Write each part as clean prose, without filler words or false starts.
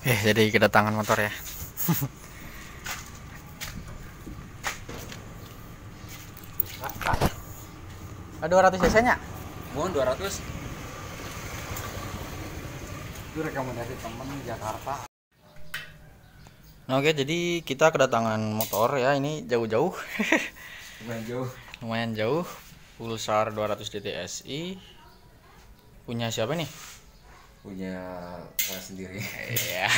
Jadi kedatangan motor ya. Ada 200 cc nya? Mohon 200. Itu rekomendasi temen di Jakarta. Oke, jadi kita kedatangan motor ya, ini jauh-jauh. Lumayan jauh. Pulsar 200 DTSI. Punya siapa nih? Punya saya sendiri. Iya.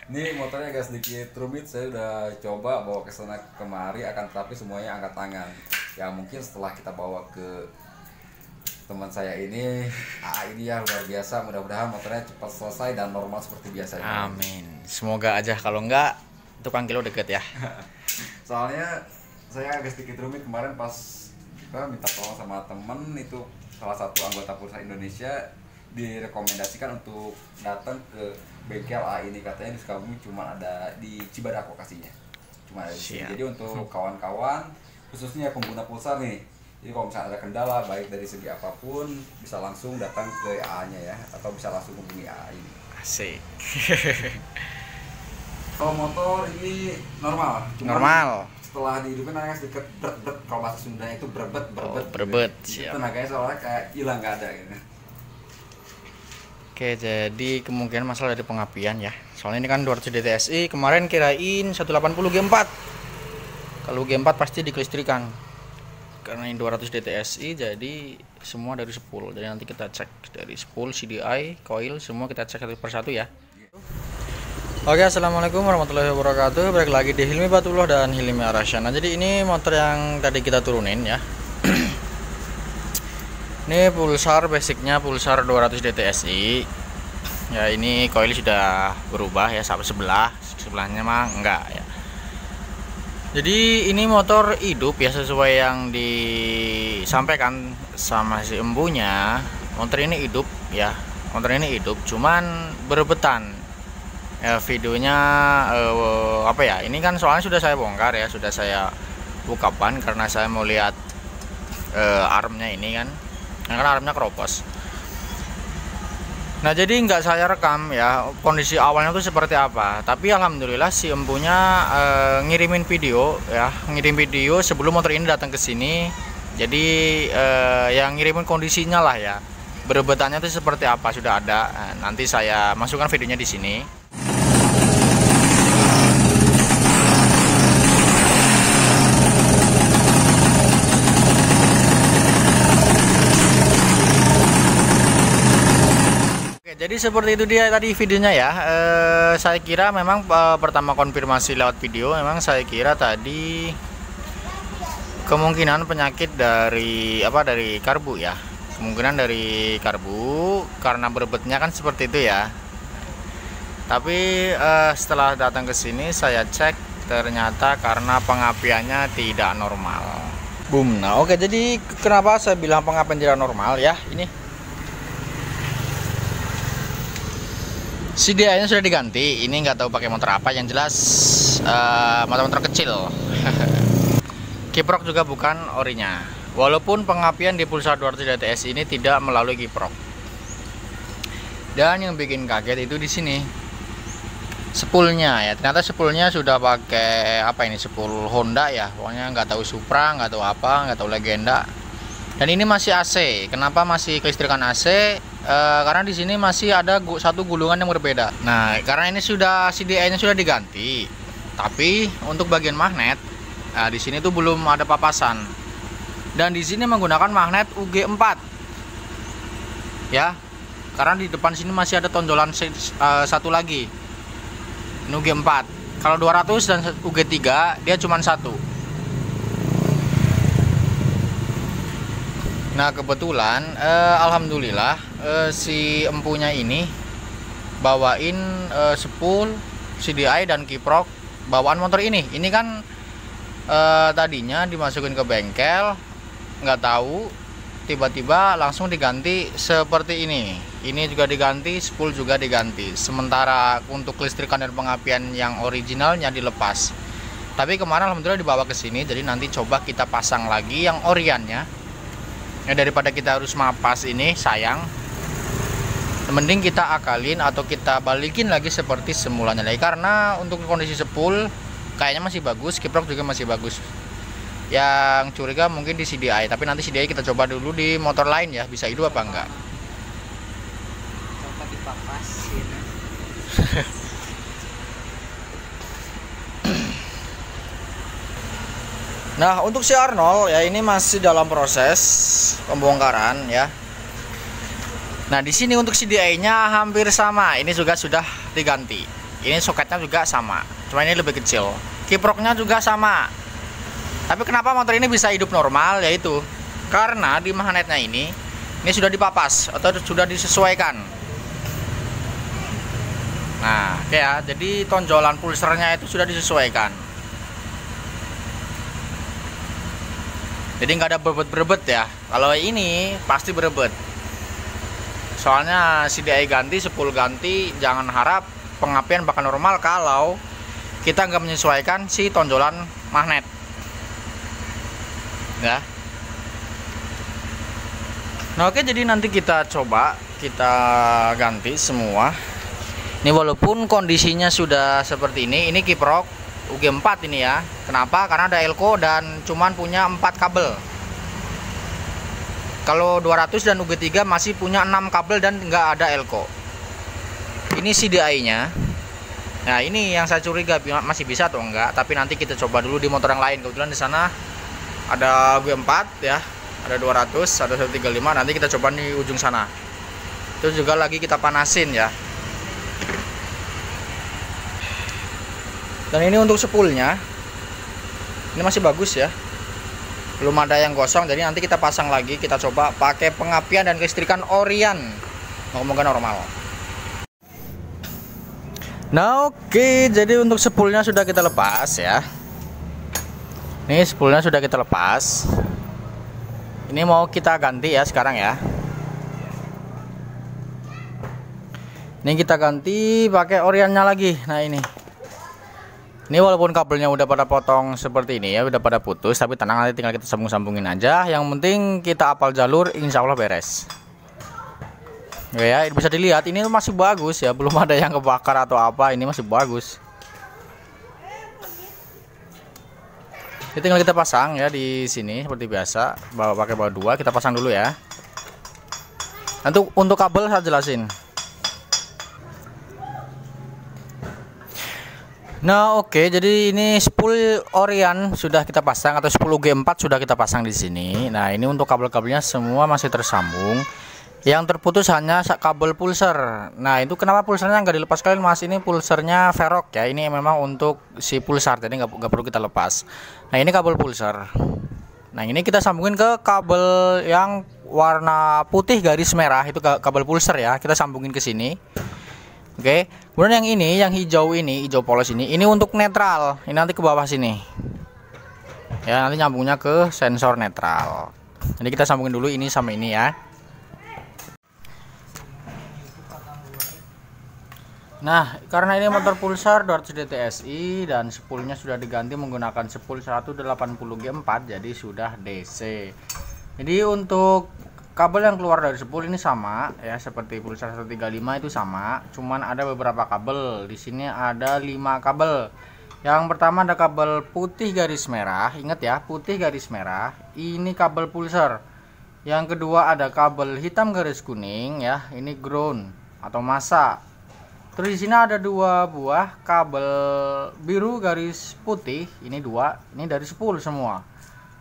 Ini motornya agak sedikit rumit, saya udah coba bawa ke sana kemari, akan tetapi semuanya angkat tangan. Ya mungkin setelah kita bawa ke teman saya ini, ini ya luar biasa. Mudah-mudahan motornya cepat selesai dan normal seperti biasanya. Amin. Semoga aja, kalau enggak tukang kilo deket ya. Soalnya saya agak sedikit rumit kemarin pas kita minta tolong sama temen, itu salah satu anggota Pulsar Indonesia direkomendasikan untuk datang ke bengkel A ini, katanya di Sukabumi cuma ada di Cibadak lokasinya, cuma ada di sini. Jadi untuk kawan-kawan khususnya pengguna Pulsar nih, jadi kalau misalnya ada kendala baik dari segi apapun bisa langsung datang ke AA-nya ya, atau bisa langsung hubungi AA ini. Asik. Kalau motor ini normal, Normal. Setelah dihidupin agak sedikit berbet, kalau bahasa Sundanya itu berbet. Berbet, gitu. siap. Tenaganya soalnya kayak hilang, nggak ada gitu. Oke, jadi kemungkinan masalah dari pengapian ya. Soalnya ini kan 200 DTSI, kemarin kirain 180 G4. Kalau G4 pasti dikelistrikan. Karena ini 200 DTSI, jadi semua dari spool. Jadi nanti kita cek dari spool, CDI, coil, semua kita cek satu persatu ya. Oke, assalamualaikum warahmatullahi wabarakatuh. Balik lagi di Hilmi Batullah dan Hilmi Arasyana. Jadi ini motor yang tadi kita turunin ya. Ini Pulsar, basicnya Pulsar 200 DTSI. Ya ini coil sudah berubah ya, sampai sebelahnya mah enggak ya. Jadi ini motor hidup ya, sesuai yang disampaikan sama si embunya. Motor ini hidup ya, motor ini hidup, cuman berebetan. Ya, videonya apa ya? Ini kan soalnya sudah saya bongkar ya, sudah saya bukapan karena saya mau lihat armnya ini kan. Karena armnya keropos. Nah jadi nggak saya rekam ya kondisi awalnya itu seperti apa. Tapi alhamdulillah si empunya ngirimin video ya, ngirim video sebelum motor ini datang ke sini. Jadi yang ngirimin kondisinya lah ya, berebetannya itu seperti apa sudah ada. Nah, nanti saya masukkan videonya di sini. Jadi seperti itu dia tadi videonya ya. Saya kira memang pertama konfirmasi lewat video, memang saya kira tadi kemungkinan penyakit dari dari karbu ya. Kemungkinan dari karbu karena berebetnya kan seperti itu ya. Tapi setelah datang ke sini saya cek ternyata karena pengapiannya tidak normal. Boom. Nah, oke, jadi kenapa saya bilang pengapian tidak normal ya? Ini CDI-nya sudah diganti. Ini nggak tahu pakai motor apa, yang jelas motor-motor kecil. Kiprok juga bukan orinya. Walaupun pengapian di Pulsar 200 DTS ini tidak melalui kiprok. Dan yang bikin kaget itu di sini spoolnya ya. Ternyata spoolnya sudah pakai spool Honda ya. Pokoknya nggak tahu Supra, nggak tahu apa, nggak tahu Legenda. Dan ini masih AC. Kenapa masih kelistrikan AC? Karena di sini masih ada satu gulungan yang berbeda. Nah, karena ini sudah CDI-nya sudah diganti, tapi untuk bagian magnet, di sini tuh belum ada papasan. Dan di sini menggunakan magnet UG4, ya. Karena di depan sini masih ada tonjolan satu lagi, ini UG4. Kalau 200 dan UG3 dia cuma satu. Nah kebetulan alhamdulillah si empunya ini bawain spool, CDI dan kiprok bawaan motor ini. Ini kan tadinya dimasukin ke bengkel, nggak tahu tiba-tiba langsung diganti seperti ini. Ini juga diganti, spool juga diganti. Sementara untuk kelistrikan dan pengapian yang originalnya dilepas. Tapi kemarin alhamdulillah dibawa ke sini, jadi nanti coba kita pasang lagi yang oriannya. Ya, daripada kita harus mapas ini sayang. mending kita akalin atau kita balikin lagi seperti semulanya lagi, karena untuk kondisi spool kayaknya masih bagus, kiprok juga masih bagus. Yang curiga mungkin di CDI, tapi nanti CDI kita coba dulu di motor lain ya, bisa hidup apa enggak. Coba dipapasin. Nah, untuk si Arnold ya ini masih dalam proses pembongkaran ya. Nah, di sini untuk CDI-nya hampir sama. Ini juga sudah diganti. Ini soketnya juga sama, cuma ini lebih kecil. Kiproknya juga sama. Tapi kenapa motor ini bisa hidup normal? Yaitu karena di magnetnya ini sudah dipapas atau sudah disesuaikan. Nah, ya, jadi tonjolan pulsernya itu sudah disesuaikan. Jadi nggak ada berebet-berebet ya. Kalau ini pasti berebet. Soalnya CDI ganti, spool ganti, jangan harap pengapian bakal normal kalau kita nggak menyesuaikan si tonjolan magnet. Ya. Nah, oke, jadi nanti kita coba kita ganti semua. Ini walaupun kondisinya sudah seperti ini kiprok UG4 ini ya. Kenapa? Karena ada elko dan cuman punya 4 kabel. Kalau 200 dan UG3 masih punya 6 kabel dan nggak ada elko. Ini CDI-nya. Nah, ini yang saya curiga masih bisa atau enggak, tapi nanti kita coba dulu di motor yang lain. Kebetulan di sana ada UG4 ya, ada 200, ada 135. Nanti kita coba di ujung sana. Itu juga lagi kita panasin ya. Dan ini untuk spoolnya, ini masih bagus ya, belum ada yang gosong. Jadi nanti kita pasang lagi, kita coba pakai pengapian dan kelistrikan Orion, moga-moga normal. Nah, oke, jadi untuk spoolnya sudah kita lepas ya. Ini spoolnya sudah kita lepas. Ini mau kita ganti ya sekarang ya. Ini kita ganti pakai Orionnya lagi. Nah, ini walaupun kabelnya udah pada potong seperti ini ya, udah pada putus, tapi tenang, nanti tinggal kita sambung-sambungin aja. Yang penting kita apal jalur, insya Allah beres. Ya, bisa dilihat ini masih bagus ya, belum ada yang kebakar atau apa, ini masih bagus. Ini tinggal kita pasang ya di sini seperti biasa, pakai bawa 2, kita pasang dulu ya. Untuk kabel saya jelasin. Nah, oke, jadi ini spool Orion sudah kita pasang atau spool G4 sudah kita pasang di sini. Nah, ini untuk kabel-kabelnya semua masih tersambung. Yang terputus hanya kabel pulser. Nah, itu kenapa pulsernya nggak dilepas kalian, Mas? Ini pulsernya Verok ya. Ini memang untuk si pulsar, jadi nggak perlu kita lepas. Nah, ini kabel pulser. Nah, ini kita sambungin ke kabel yang warna putih garis merah, itu kabel pulser ya. Kita sambungin ke sini. Oke, kemudian yang ini, yang hijau ini, hijau polos ini untuk netral. Ini nanti ke bawah sini. Ya, nanti nyambungnya ke sensor netral. Jadi kita sambungin dulu ini sama ini ya. Nah, karena ini motor pulsar 200 DTSI dan spoolnya sudah diganti menggunakan spool 180 G4, jadi sudah DC. Jadi untuk kabel yang keluar dari spool ini sama ya, seperti pulsar 135 itu sama, cuman ada beberapa kabel. Di sini ada 5 kabel. Yang pertama ada kabel putih garis merah, ingat ya, putih garis merah. Ini kabel pulsar. Yang kedua ada kabel hitam garis kuning ya, ini ground atau massa. Terus di sini ada 2 buah kabel biru garis putih, ini 2, ini dari spool semua.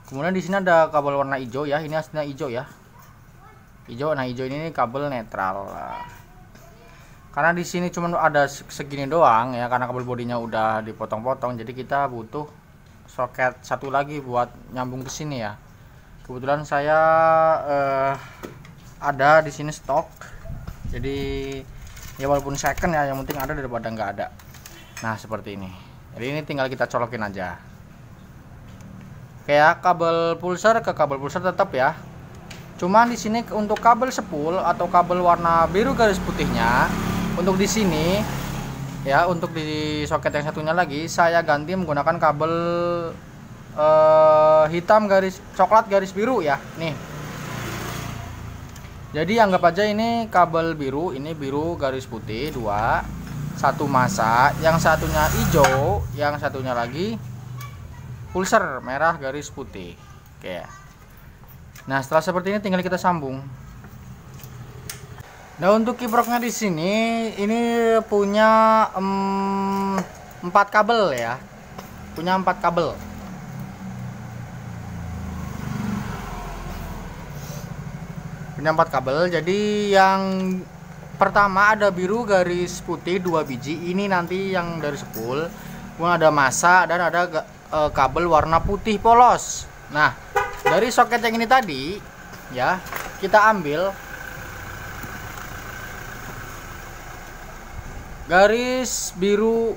Kemudian di sini ada kabel warna hijau ya, ini aslinya hijau ya. Hijau, nah hijau ini kabel netral. Karena di sini cuma ada segini doang ya, karena kabel bodinya udah dipotong-potong, jadi kita butuh soket satu lagi buat nyambung ke sini ya. Kebetulan saya ada di sini stok. Jadi ya walaupun second ya, yang penting ada daripada nggak ada. Nah, seperti ini. Jadi ini tinggal kita colokin aja. Kayak kabel pulsar ke kabel pulsar tetap ya. Cuman di sini untuk kabel spool atau kabel warna biru garis putihnya, untuk di sini ya, untuk di soket yang satunya lagi saya ganti menggunakan kabel hitam garis coklat garis biru ya. Nih. Jadi anggap aja ini kabel biru, ini biru garis putih 2, satu masa, yang satunya hijau, yang satunya lagi pulser merah garis putih. Oke. Nah, setelah seperti ini tinggal kita sambung. Nah, untuk kiproknya di sini ini punya 4 kabel ya. Punya 4 kabel. Punya 4 kabel. Jadi yang pertama ada biru garis putih 2 biji. Ini nanti yang dari spool. Kemudian ada masa dan ada kabel warna putih polos. Nah, dari soket yang ini tadi ya, kita ambil garis biru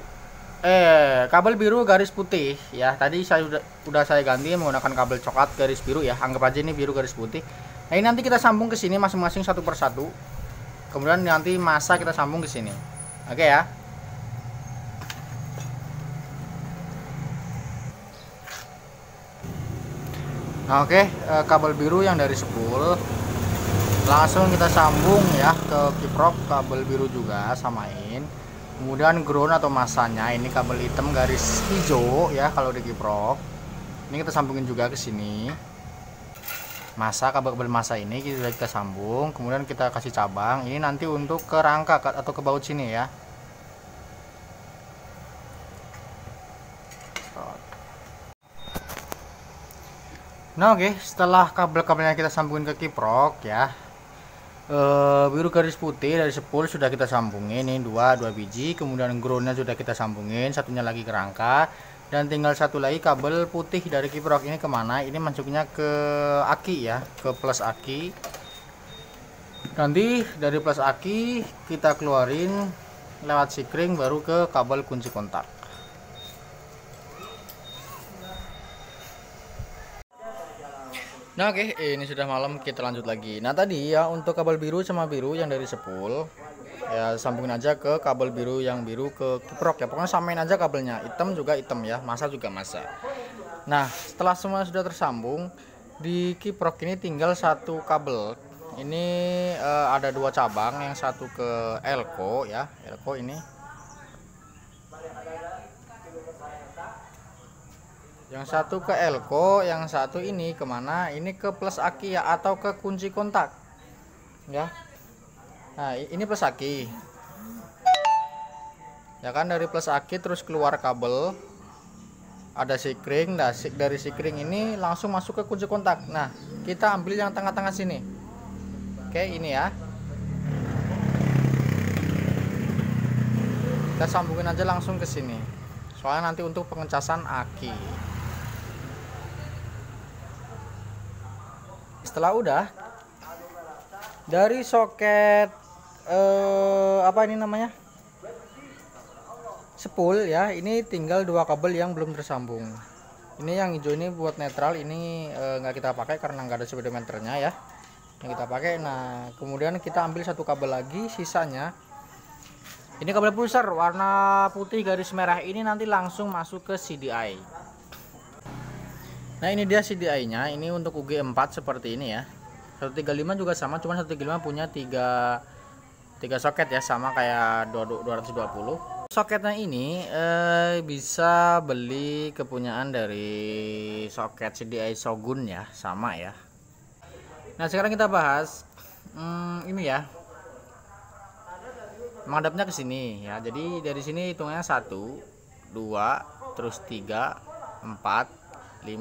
kabel biru garis putih ya. Tadi saya udah saya ganti menggunakan kabel coklat garis biru ya. Anggap aja ini biru garis putih. Nah, ini nanti kita sambung ke sini masing-masing satu persatu. Kemudian nanti masa kita sambung ke sini. Oke ya. Nah, oke, kabel biru yang dari spool langsung kita sambung ya ke kiprok kabel biru juga, samain. Kemudian ground atau masanya ini kabel hitam garis hijau ya kalau di kiprok. Ini kita sambungin juga ke sini. Masa kabel masa ini kita sambung, kemudian kita kasih cabang. Ini nanti untuk ke rangka atau ke baut sini ya. Nah, oke, setelah kabel-kabelnya kita sambungin ke kiprok ya, biru garis putih dari spool sudah kita sambungin, ini 2 biji. Kemudian groundnya sudah kita sambungin, satunya lagi ke rangka, dan tinggal satu lagi kabel putih dari kiprok. Ini kemana? Ini masuknya ke aki ya, ke plus aki. Nanti dari plus aki kita keluarin lewat sikring baru ke kabel kunci kontak. Nah, oke, ini sudah malam, kita lanjut lagi. Nah, tadi ya untuk kabel biru sama biru yang dari spool ya, sambungin aja ke kabel biru yang biru ke kiprok ya. Pokoknya samain aja kabelnya, hitam juga hitam ya, masa juga masa. Nah, setelah semua sudah tersambung, di kiprok ini tinggal satu kabel. Ini ada 2 cabang, yang satu ke elko ya, elko ini. Yang satu ke elko, yang satu ini kemana? Ini ke plus aki ya, atau ke kunci kontak ya. Nah, ini plus aki ya kan, dari plus aki terus keluar kabel, ada sikring. Nah, dari sikring ini langsung masuk ke kunci kontak. Nah, kita ambil yang tengah-tengah sini. Oke, ini ya, kita sambungin aja langsung ke sini, soalnya nanti untuk pengecasan aki. Setelah udah dari soket apa ini namanya, spool ya, ini tinggal 2 kabel yang belum tersambung. Ini yang hijau ini buat netral, ini nggak kita pakai karena nggak ada speedometernya ya, yang kita pakai. Nah, kemudian kita ambil satu kabel lagi, sisanya ini kabel pulser warna putih garis merah. Ini nanti langsung masuk ke CDI. Nah, ini dia CDI-nya. Ini untuk UG4 seperti ini ya. 135 juga sama, cuman 135 punya 3 soket ya, sama kayak 220. Soketnya ini bisa beli kepunyaan dari soket CDI Shogun ya, sama ya. Nah, sekarang kita bahas ini ya. Menghadapnya ke sini ya. Jadi dari sini hitungannya 1 2 terus 3 4 5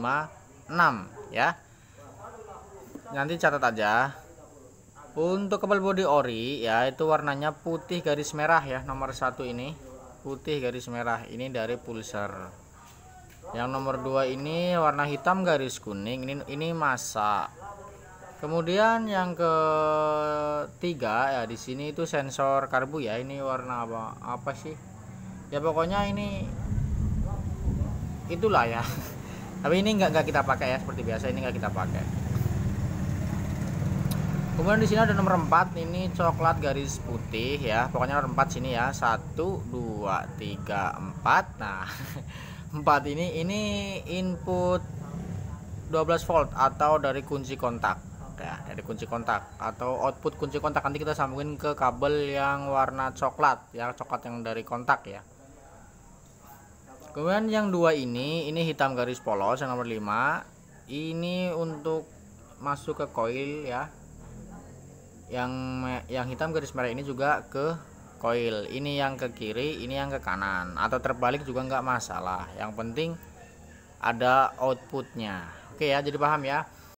6 ya. Nanti catat aja. Untuk kabel bodi ori ya, itu warnanya putih garis merah ya, nomor 1 ini putih garis merah, ini dari pulser. Yang nomor 2 ini warna hitam garis kuning, ini masa. Kemudian yang ketiga ya, di sini itu sensor karbu ya. Ini warna apa sih ya, pokoknya ini itulah ya. Tapi ini nggak kita pakai ya, seperti biasa ini nggak kita pakai. Kemudian di sini ada nomor 4, ini coklat garis putih ya, pokoknya nomor 4 sini ya, 1 2 3 4. Nah 4 ini input 12 volt atau dari kunci kontak ya, dari kunci kontak atau output kunci kontak. Nanti kita sambungin ke kabel yang warna coklat ya, coklat yang dari kontak ya. Kemudian yang dua ini hitam garis polos yang nomor 5. Ini untuk masuk ke coil ya. Yang hitam garis merah ini juga ke coil. Ini yang ke kiri, ini yang ke kanan, atau terbalik juga nggak masalah. Yang penting ada outputnya. Oke ya, jadi paham ya.